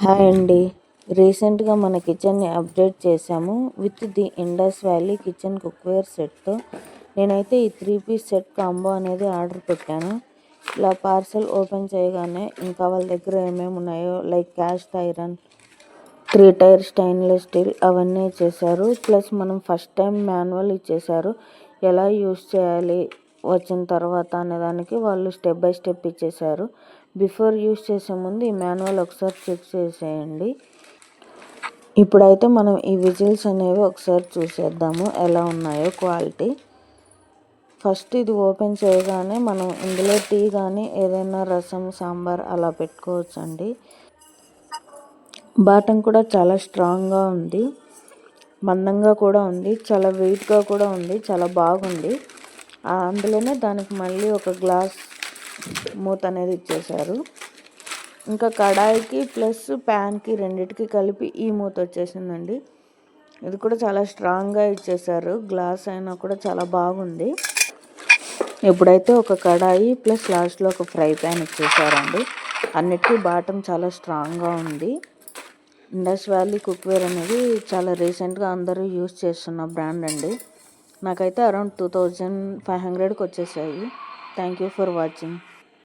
Hi అండి. రీసెంట్గా మన కిచెన్ని అప్డేట్ చేశాము with the Indus Valley kitchen cookware సెట్తో. నేనైతే ఈ 3 పీస్ సెట్ కాంబో అనేది ఆర్డర్ పెట్టాను. ఇలా పార్సల్ ఓపెన్ చేయగానే ఇంకా వాళ్ళ దగ్గర ఏమేమి ఉన్నాయో like cast iron, 3 tier stainless steel అవన్నీ ఇచ్చేసారు. ప్లస్ మనం ఫస్ట్ టైం మాన్యువల్ ఇచ్చేసారు. ఎలా యూస్ చేయాలి వచ్చిన తర్వాత అనేదానికి వాళ్ళు స్టెప్ బై స్టెప్ ఇచ్చేసారు. బిఫోర్ యూస్ చేసే ముందు ఈ మాన్యువల్ ఒకసారి చెక్ చేసేయండి. ఇప్పుడైతే మనం ఈ విజిల్స్ అనేవి ఒకసారి చూసేద్దాము ఎలా ఉన్నాయో క్వాలిటీ. ఫస్ట్ ఇది ఓపెన్ చేయగానే మనం ఇందులో టీ కానీ ఏదైనా రసం, సాంబార్ అలా పెట్టుకోవచ్చండి. బాటం కూడా చాలా స్ట్రాంగ్గా ఉంది, మందంగా కూడా ఉంది, చాలా వెయిట్గా కూడా ఉంది, చాలా బాగుంది. అందులోనే దానికి మళ్ళీ ఒక గ్లాస్ మూత అనేది ఇచ్చేసారు. ఇంకా కడాయికి ప్లస్ ప్యాన్కి రెండిటికి కలిపి ఈ మూత వచ్చేసిందండి. ఇది కూడా చాలా స్ట్రాంగ్గా ఇచ్చేసారు. గ్లాస్ అయినా కూడా చాలా బాగుంది. ఎప్పుడైతే ఒక కడాయి ప్లస్ లాస్ట్లో ఒక ఫ్రై ప్యాన్ ఇచ్చేసారండి. అన్నిటికీ బాటం చాలా స్ట్రాంగ్గా ఉంది. ఇండస్ వ్యాలీ కుక్వేర్ అనేది చాలా రీసెంట్గా అందరూ యూస్ చేస్తున్న బ్రాండ్ అండి. నాకైతే అరౌండ్ 2500కి వచ్చేసాయి. Thank you for watching.